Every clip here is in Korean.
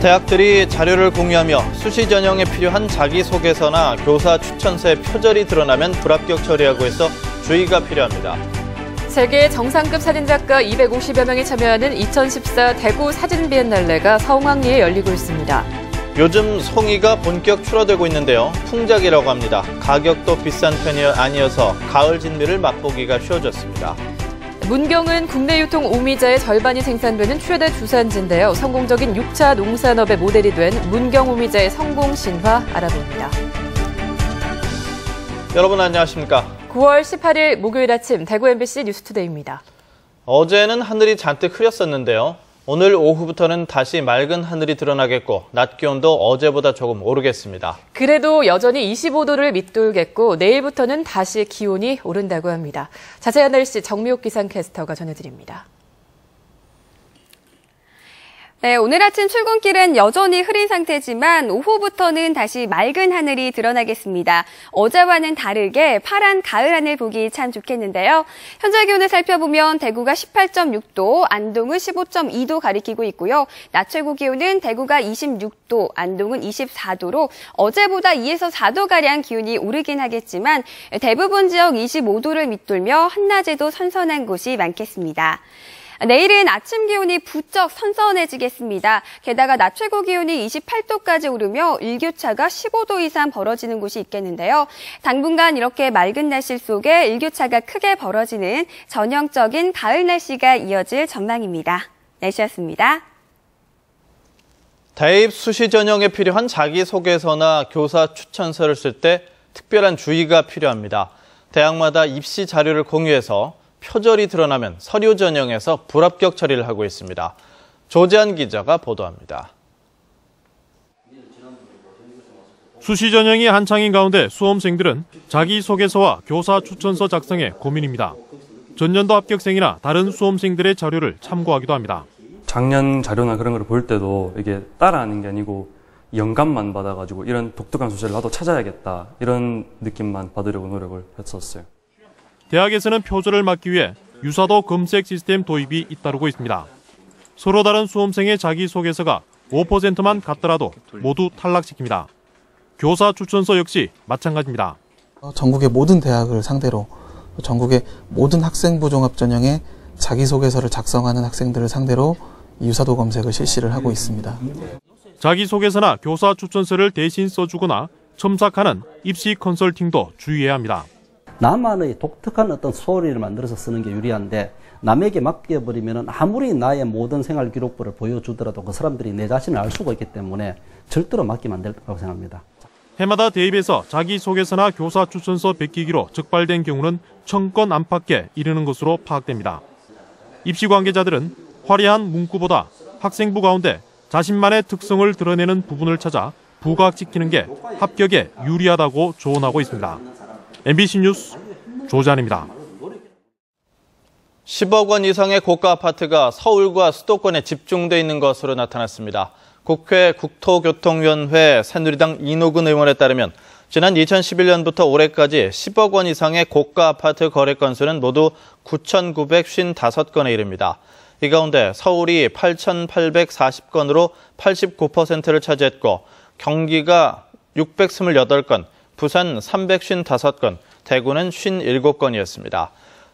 대학들이 자료를 공유하며 수시 전형에 필요한 자기소개서나 교사 추천서의 표절이 드러나면 불합격 처리하고 있어 주의가 필요합니다. 세계 정상급 사진작가 250여 명이 참여하는 2014 대구 사진 비엔날레가 성황리에 열리고 있습니다. 요즘 송이가 본격 출하되고 있는데요. 풍작이라고 합니다. 가격도 비싼 편이 아니어서 가을 진미를 맛보기가 쉬워졌습니다. 문경은 국내 유통 오미자의 절반이 생산되는 최대 주산지인데요. 성공적인 6차 농산업의 모델이 된 문경 오미자의 성공 신화 알아봅니다. 여러분 안녕하십니까? 9월 18일 목요일 아침 대구 MBC 뉴스투데이입니다. 어제는 하늘이 잔뜩 흐렸었는데요. 오늘 오후부터는 다시 맑은 하늘이 드러나겠고 낮 기온도 어제보다 조금 오르겠습니다. 그래도 여전히 25도를 밑돌겠고 내일부터는 다시 기온이 오른다고 합니다. 자세한 날씨 정미옥 기상캐스터가 전해드립니다. 네, 오늘 아침 출근길은 여전히 흐린 상태지만 오후부터는 다시 맑은 하늘이 드러나겠습니다. 어제와는 다르게 파란 가을 하늘 보기 참 좋겠는데요. 현재 기온을 살펴보면 대구가 18.6도, 안동은 15.2도 가리키고 있고요. 낮 최고 기온은 대구가 26도, 안동은 24도로 어제보다 2에서 4도가량 기온이 오르긴 하겠지만 대부분 지역 25도를 밑돌며 한낮에도 선선한 곳이 많겠습니다. 내일은 아침 기온이 부쩍 선선해지겠습니다. 게다가 낮 최고 기온이 28도까지 오르며 일교차가 15도 이상 벌어지는 곳이 있겠는데요. 당분간 이렇게 맑은 날씨 속에 일교차가 크게 벌어지는 전형적인 가을 날씨가 이어질 전망입니다. 날씨였습니다. 대입 수시 전형에 필요한 자기소개서나 교사 추천서를 쓸 때 특별한 주의가 필요합니다. 대학마다 입시 자료를 공유해서 표절이 드러나면 서류 전형에서 불합격 처리를 하고 있습니다. 조재한 기자가 보도합니다. 수시 전형이 한창인 가운데 수험생들은 자기소개서와 교사 추천서 작성에 고민입니다. 전년도 합격생이나 다른 수험생들의 자료를 참고하기도 합니다. 작년 자료나 그런 걸 볼 때도 이게 따라하는 게 아니고 영감만 받아가지고 이런 독특한 소재를 나도 찾아야겠다 이런 느낌만 받으려고 노력을 했었어요. 대학에서는 표절을 막기 위해 유사도 검색 시스템 도입이 잇따르고 있습니다. 서로 다른 수험생의 자기소개서가 5%만 같더라도 모두 탈락시킵니다. 교사 추천서 역시 마찬가지입니다. 전국의 모든 대학을 상대로 전국의 모든 학생부 종합 전형에 자기소개서를 작성하는 학생들을 상대로 유사도 검색을 실시를 하고 있습니다. 자기소개서나 교사 추천서를 대신 써주거나 첨삭하는 입시 컨설팅도 주의해야 합니다. 나만의 독특한 어떤 스토리를 만들어서 쓰는 게 유리한데 남에게 맡겨버리면 아무리 나의 모든 생활 기록부를 보여주더라도 그 사람들이 내 자신을 알 수가 있기 때문에 절대로 맡기면 안 될 거라고 생각합니다. 해마다 대입에서 자기소개서나 교사 추천서 베끼기로 적발된 경우는 1000건 안팎에 이르는 것으로 파악됩니다. 입시 관계자들은 화려한 문구보다 학생부 가운데 자신만의 특성을 드러내는 부분을 찾아 부각시키는 게 합격에 유리하다고 조언하고 있습니다. MBC 뉴스 조재한입니다. 10억 원 이상의 고가 아파트가 서울과 수도권에 집중돼 있는 것으로 나타났습니다. 국회 국토교통위원회 새누리당 이노근 의원에 따르면 지난 2011년부터 올해까지 10억 원 이상의 고가 아파트 거래 건수는 모두 9,955건에 이릅니다. 이 가운데 서울이 8,840건으로 89%를 차지했고 경기가 628건, 부산 355건, 대구는 57건이었습니다.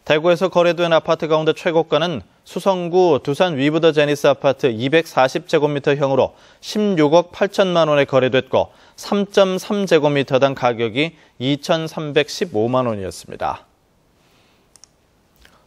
대구에서 거래된 아파트 가운데 최고가는 수성구 두산 위브더 제니스 아파트 240제곱미터형으로 16억 8천만 원에 거래됐고 3.3제곱미터당 가격이 2,315만 원이었습니다.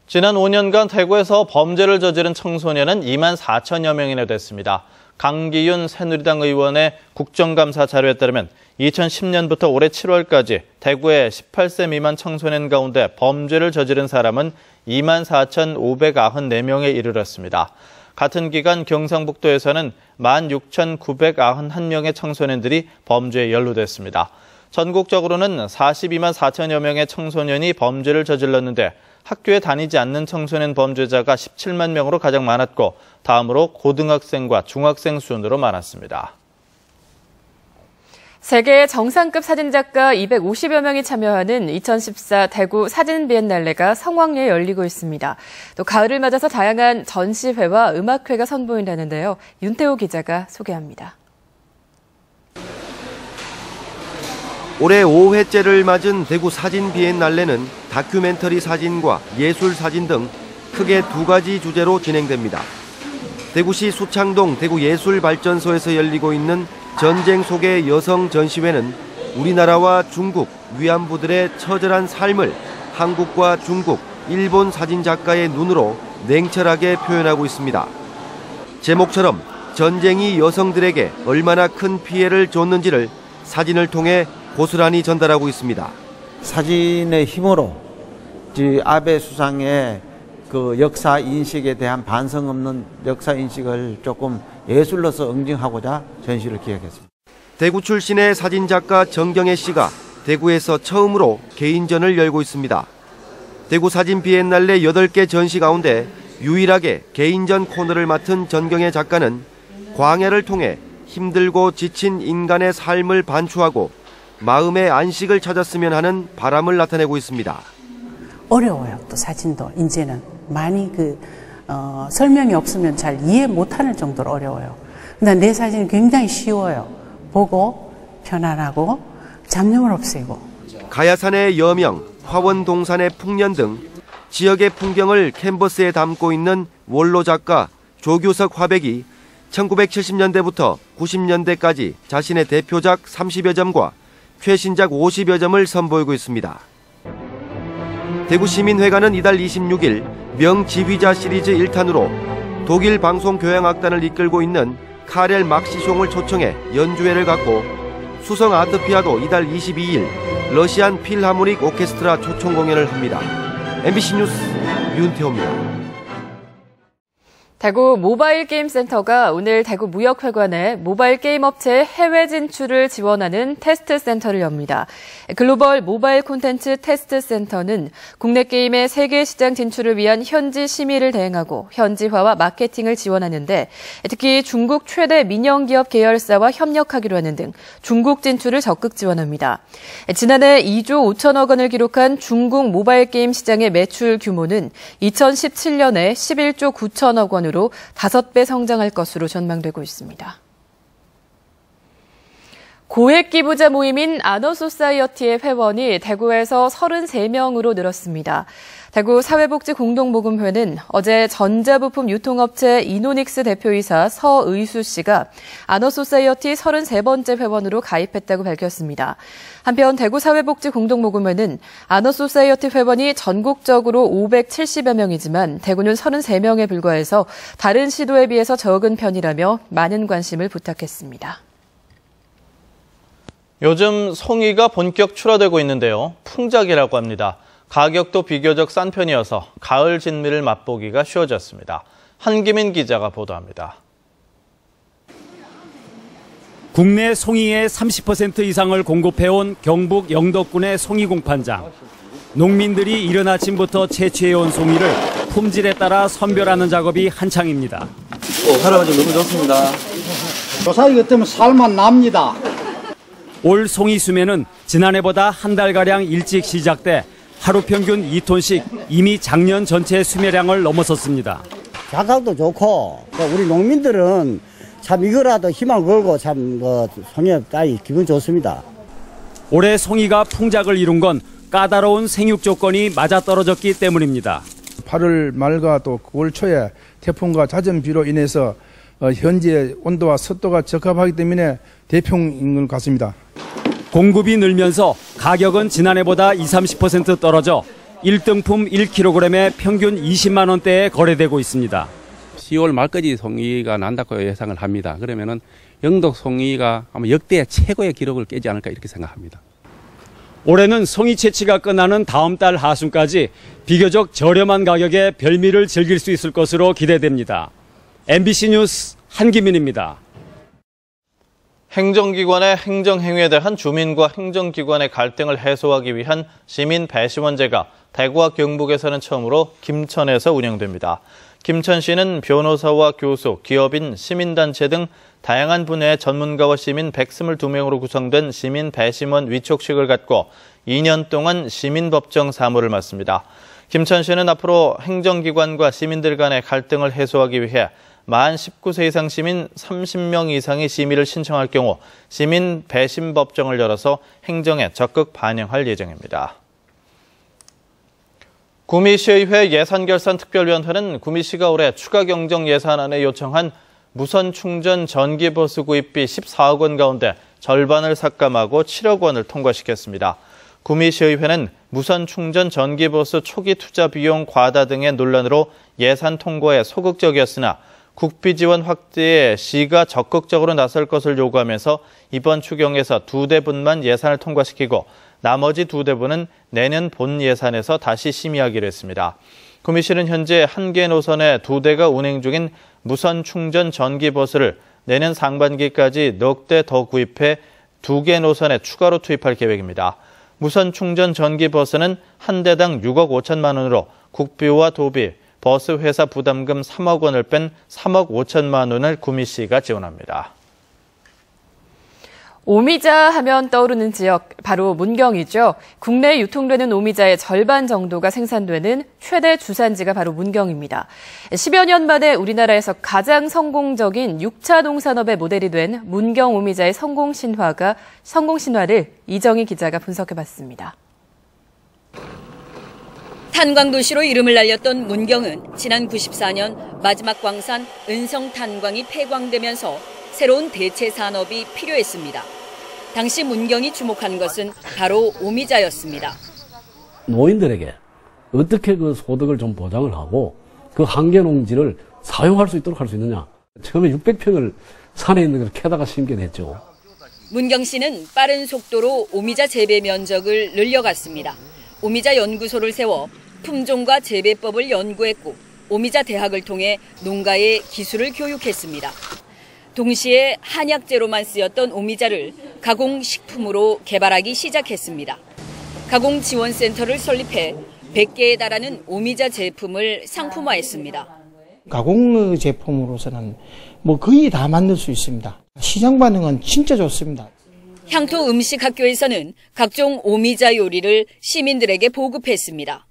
지난 5년간 대구에서 범죄를 저지른 청소년은 2만 4천여 명이나 됐습니다. 강기윤 새누리당 의원의 국정감사 자료에 따르면 2010년부터 올해 7월까지 대구의 18세 미만 청소년 가운데 범죄를 저지른 사람은 2만 4,594명에 이르렀습니다. 같은 기간 경상북도에서는 16,991명의 청소년들이 범죄에 연루됐습니다. 전국적으로는 42만 4천여 명의 청소년이 범죄를 저질렀는데 학교에 다니지 않는 청소년 범죄자가 17만 명으로 가장 많았고 다음으로 고등학생과 중학생 순으로 많았습니다. 세계 정상급 사진작가 250여 명이 참여하는 2014 대구 사진 비엔날레가 성황리에 열리고 있습니다. 또 가을을 맞아서 다양한 전시회와 음악회가 선보인다는데요. 윤태호 기자가 소개합니다. 올해 5회째를 맞은 대구 사진 비엔날레는 다큐멘터리 사진과 예술 사진 등 크게 두 가지 주제로 진행됩니다. 대구시 수창동 대구예술발전소에서 열리고 있는 전쟁 속의 여성 전시회는 우리나라와 중국 위안부들의 처절한 삶을 한국과 중국, 일본 사진작가의 눈으로 냉철하게 표현하고 있습니다. 제목처럼 전쟁이 여성들에게 얼마나 큰 피해를 줬는지를 사진을 통해 고스란히 전달하고 있습니다. 사진의 힘으로 아베 수상의 그 역사 인식에 대한 반성 없는 역사 인식을 조금 예술로서 응징하고자 전시를 기획했습니다. 대구 출신의 사진작가 정경애 씨가 대구에서 처음으로 개인전을 열고 있습니다. 대구 사진 비엔날레 8개 전시 가운데 유일하게 개인전 코너를 맡은 정경애 작가는 광야를 통해 힘들고 지친 인간의 삶을 반추하고 마음의 안식을 찾았으면 하는 바람을 나타내고 있습니다. 어려워요. 또 사진도 이제는 많이 설명이 없으면 잘 이해 못하는 정도로 어려워요. 근데 내 사진은 굉장히 쉬워요. 보고 편안하고 잡념을 없애고. 가야산의 여명, 화원동산의 풍년 등 지역의 풍경을 캔버스에 담고 있는 원로 작가 조규석 화백이 1970년대부터 90년대까지 자신의 대표작 30여 점과 최신작 50여 점을 선보이고 있습니다. 대구시민회관은 이달 26일 명지휘자 시리즈 1탄으로 독일 방송교향악단을 이끌고 있는 카렐 막시숑을 초청해 연주회를 갖고 수성 아트피아도 이달 22일 러시안 필하모닉 오케스트라 초청 공연을 합니다. MBC 뉴스 윤태호입니다. 대구 모바일 게임 센터가 오늘 대구 무역회관에 모바일 게임 업체의 해외 진출을 지원하는 테스트 센터를 엽니다. 글로벌 모바일 콘텐츠 테스트 센터는 국내 게임의 세계 시장 진출을 위한 현지 심의를 대행하고 현지화와 마케팅을 지원하는데 특히 중국 최대 민영기업 계열사와 협력하기로 하는 등 중국 진출을 적극 지원합니다. 지난해 2조 5천억 원을 기록한 중국 모바일 게임 시장의 매출 규모는 2017년에 11조 9천억 원으로 5배 성장할 것으로 전망되고 있습니다. 고액 기부자 모임인 아너소사이어티의 회원이 대구에서 33명으로 늘었습니다. 대구 사회복지공동모금회는 어제 전자부품 유통업체 이노닉스 대표이사 서의수 씨가 아너소사이어티 33번째 회원으로 가입했다고 밝혔습니다. 한편 대구 사회복지공동모금회는 아너소사이어티 회원이 전국적으로 570여 명이지만 대구는 33명에 불과해서 다른 시도에 비해서 적은 편이라며 많은 관심을 부탁했습니다. 요즘 송이가 본격 출하되고 있는데요. 풍작이라고 합니다. 가격도 비교적 싼 편이어서 가을 진미를 맛보기가 쉬워졌습니다. 한기민 기자가 보도합니다. 국내 송이의 30% 이상을 공급해온 경북 영덕군의 송이 공판장. 농민들이 이른 아침부터 채취해온 송이를 품질에 따라 선별하는 작업이 한창입니다. 할아버지 너무 좋습니다. 조사이 같으면 살맛 납니다. 올 송이 수매는 지난해보다 한 달가량 일찍 시작돼 하루 평균 2톤씩 이미 작년 전체 수매량을 넘어섰습니다. 가격도 좋고 우리 농민들은 참 이거라도 희망 걸고 참 송이 따위 기분 좋습니다. 올해 송이가 풍작을 이룬 건 까다로운 생육 조건이 맞아떨어졌기 때문입니다. 8월 말과 또 9월 초에 태풍과 잦은 비로 인해서 현재 온도와 습도가 적합하기 때문에 대풍인 것 같습니다. 공급이 늘면서 가격은 지난해보다 20-30% 떨어져 1등품 1kg에 평균 20만 원대에 거래되고 있습니다. 10월 말까지 송이가 난다고 예상을 합니다. 그러면은 영덕 송이가 아마 역대 최고의 기록을 깨지 않을까 이렇게 생각합니다. 올해는 송이 채취가 끝나는 다음 달 하순까지 비교적 저렴한 가격에 별미를 즐길 수 있을 것으로 기대됩니다. MBC 뉴스 한기민입니다. 행정기관의 행정행위에 대한 주민과 행정기관의 갈등을 해소하기 위한 시민배심원제가 대구와 경북에서는 처음으로 김천에서 운영됩니다. 김천 씨는 변호사와 교수, 기업인, 시민단체 등 다양한 분야의 전문가와 시민 122명으로 구성된 시민 배심원 위촉식을 갖고 2년 동안 시민법정 사무를 맡습니다. 김천 씨는 앞으로 행정기관과 시민들 간의 갈등을 해소하기 위해 만 19세 이상 시민 30명 이상의 심의를 신청할 경우 시민 배심법정을 열어서 행정에 적극 반영할 예정입니다. 구미시의회 예산결산특별위원회는 구미시가 올해 추가 경정 예산안에 요청한 무선 충전 전기버스 구입비 14억 원 가운데 절반을 삭감하고 7억 원을 통과시켰습니다. 구미시의회는 무선 충전 전기버스 초기 투자 비용 과다 등의 논란으로 예산 통과에 소극적이었으나 국비 지원 확대에 시가 적극적으로 나설 것을 요구하면서 이번 추경에서 2대분만 예산을 통과시키고 나머지 2대분은 내년 본 예산에서 다시 심의하기로 했습니다. 구미시는 현재 1개 노선에 2대가 운행 중인 무선 충전 전기버스를 내년 상반기까지 넉 대 더 구입해 2개 노선에 추가로 투입할 계획입니다. 무선 충전 전기버스는 한 대당 6억 5천만 원으로 국비와 도비, 버스 회사 부담금 3억 원을 뺀 3억 5천만 원을 구미시가 지원합니다. 오미자 하면 떠오르는 지역, 바로 문경이죠. 국내에 유통되는 오미자의 절반 정도가 생산되는 최대 주산지가 바로 문경입니다. 10여 년 만에 우리나라에서 가장 성공적인 6차 농산업의 모델이 된 문경 오미자의 성공 신화를 이정희 기자가 분석해봤습니다. 탄광도시로 이름을 날렸던 문경은 지난 94년 마지막 광산 은성 탄광이 폐광되면서 새로운 대체 산업이 필요했습니다. 당시 문경이 주목한 것은 바로 오미자였습니다. 노인들에게 어떻게 그 소득을 좀 보장을 하고 그 한개 농지를 사용할 수 있도록 할 수 있느냐. 처음에 600평을 산에 있는 걸 캐다가 심겨냈죠. 문경시는 빠른 속도로 오미자 재배 면적을 늘려갔습니다. 오미자 연구소를 세워 품종과 재배법을 연구했고 오미자 대학을 통해 농가의 기술을 교육했습니다. 동시에 한약재로만 쓰였던 오미자를 가공식품으로 개발하기 시작했습니다. 가공지원센터를 설립해 100개에 달하는 오미자 제품을 상품화했습니다. 가공 제품으로서는 거의 다 만들 수 있습니다. 시장 반응은 진짜 좋습니다. 향토 음식학교에서는 각종 오미자 요리를 시민들에게 보급했습니다.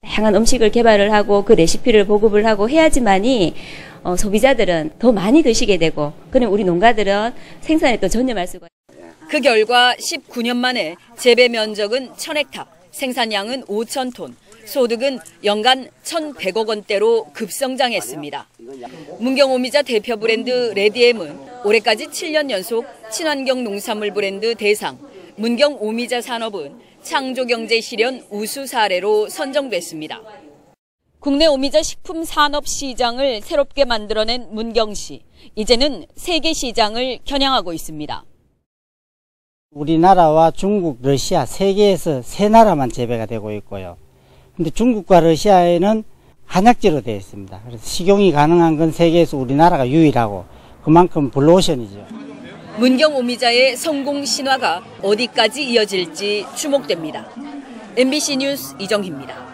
다양한 음식을 개발을 하고 그 레시피를 보급을 하고 해야지만이 소비자들은 더 많이 드시게 되고 그럼 우리 농가들은 생산에 또 전념할 수가 있습니다. 그 결과 19년 만에 재배 면적은 1000헥타, 생산량은 5000톤, 소득은 연간 1,100억 원대로 급성장했습니다. 문경 오미자 대표 브랜드 레디엠은 올해까지 7년 연속 친환경 농산물 브랜드 대상, 문경 오미자 산업은 창조경제 실현 우수 사례로 선정됐습니다. 국내 오미자 식품 산업 시장을 새롭게 만들어낸 문경시. 이제는 세계 시장을 겨냥하고 있습니다. 우리나라와 중국, 러시아, 세계에서 3나라만 재배가 되고 있고요. 근데 중국과 러시아에는 한약재로 되어 있습니다. 그래서 식용이 가능한 건 세계에서 우리나라가 유일하고 그만큼 블루오션이죠. 문경 오미자의 성공 신화가 어디까지 이어질지 주목됩니다. MBC 뉴스 이정희입니다.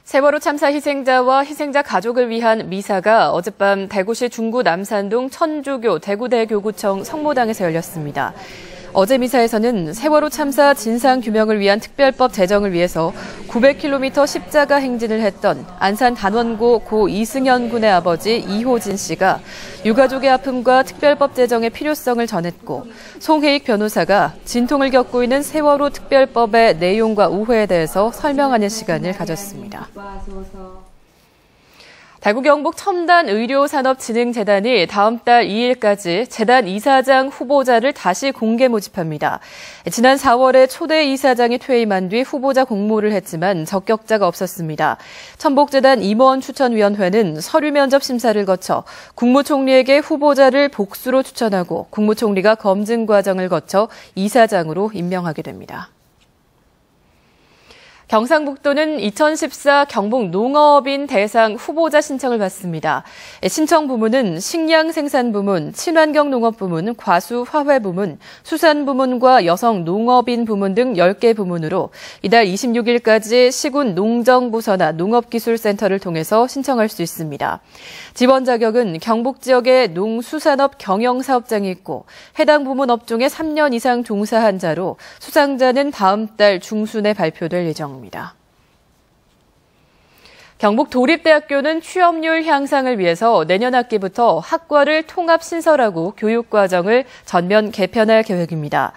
세월호 참사 희생자와 희생자 가족을 위한 미사가 어젯밤 대구시 중구 남산동 천주교 대구대교구청 성모당에서 열렸습니다. 어제 미사에서는 세월호 참사 진상규명을 위한 특별법 제정을 위해서 900km 십자가 행진을 했던 안산 단원고 고 이승현 군의 아버지 이호진 씨가 유가족의 아픔과 특별법 제정의 필요성을 전했고 송혜익 변호사가 진통을 겪고 있는 세월호 특별법의 내용과 우회에 대해서 설명하는 시간을 가졌습니다. 대구 경북 첨단의료산업진흥재단이 다음 달 2일까지 재단 이사장 후보자를 다시 공개 모집합니다. 지난 4월에 초대 이사장이 퇴임한 뒤 후보자 공모를 했지만 적격자가 없었습니다. 천복재단 임원 추천위원회는 서류 면접 심사를 거쳐 국무총리에게 후보자를 복수로 추천하고 국무총리가 검증 과정을 거쳐 이사장으로 임명하게 됩니다. 경상북도는 2014 경북 농업인 대상 후보자 신청을 받습니다. 신청 부문은 식량생산부문, 친환경농업부문, 과수화훼부문, 수산부문과 여성농업인 부문 등 10개 부문으로 이달 26일까지 시군 농정부서나 농업기술센터를 통해서 신청할 수 있습니다. 지원 자격은 경북 지역에 농수산업 경영사업장이 있고 해당 부문 업종에 3년 이상 종사한 자로 수상자는 다음 달 중순에 발표될 예정입니다. 경북 도립대학교는 취업률 향상을 위해서 내년 학기부터 학과를 통합 신설하고 교육과정을 전면 개편할 계획입니다.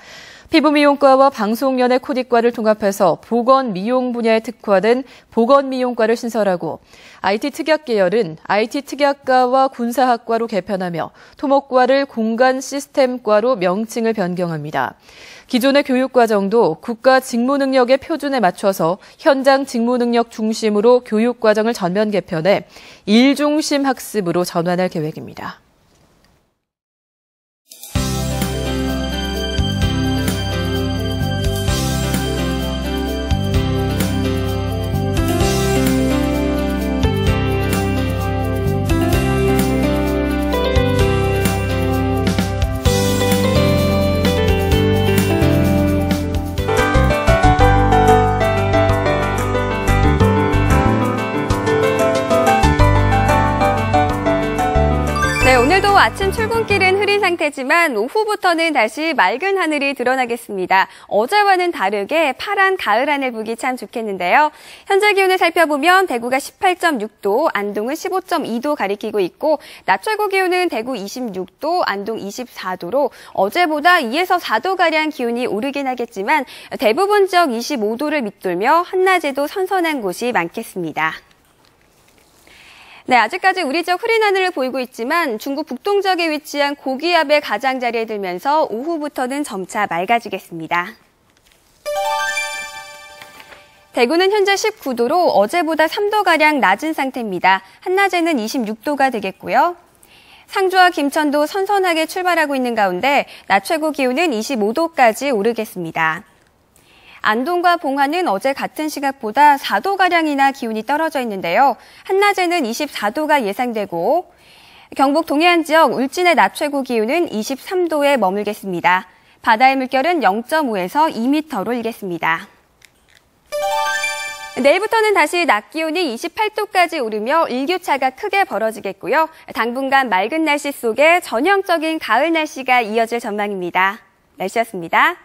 피부미용과와 방송연예 코디과를 통합해서 보건미용 분야에 특화된 보건미용과를 신설하고 IT 특약계열은 IT특약과와 군사학과로 개편하며 토목과를 공간시스템과로 명칭을 변경합니다. 기존의 교육과정도 국가 직무능력의 표준에 맞춰서 현장 직무능력 중심으로 교육과정을 전면 개편해 일중심 학습으로 전환할 계획입니다. 오늘도 아침 출근길은 흐린 상태지만 오후부터는 다시 맑은 하늘이 드러나겠습니다. 어제와는 다르게 파란 가을 하늘 보기 참 좋겠는데요. 현재 기온을 살펴보면 대구가 18.6도, 안동은 15.2도 가리키고 있고 낮 최고 기온은 대구 26도, 안동 24도로 어제보다 2에서 4도가량 기온이 오르긴 하겠지만 대부분 지역 25도를 밑돌며 한낮에도 선선한 곳이 많겠습니다. 네, 아직까지 우리 지역 흐린 하늘을 보이고 있지만 중국 북동쪽에 위치한 고기압의 가장자리에 들면서 오후부터는 점차 맑아지겠습니다. 대구는 현재 19도로 어제보다 3도가량 낮은 상태입니다. 한낮에는 26도가 되겠고요. 상주와 김천도 선선하게 출발하고 있는 가운데 낮 최고 기온은 25도까지 오르겠습니다. 안동과 봉화는 어제 같은 시각보다 4도가량이나 기온이 떨어져 있는데요. 한낮에는 24도가 예상되고 경북 동해안 지역 울진의 낮 최고 기온은 23도에 머물겠습니다. 바다의 물결은 0.5에서 2m로 일겠습니다. 내일부터는 다시 낮 기온이 28도까지 오르며 일교차가 크게 벌어지겠고요. 당분간 맑은 날씨 속에 전형적인 가을 날씨가 이어질 전망입니다. 날씨였습니다.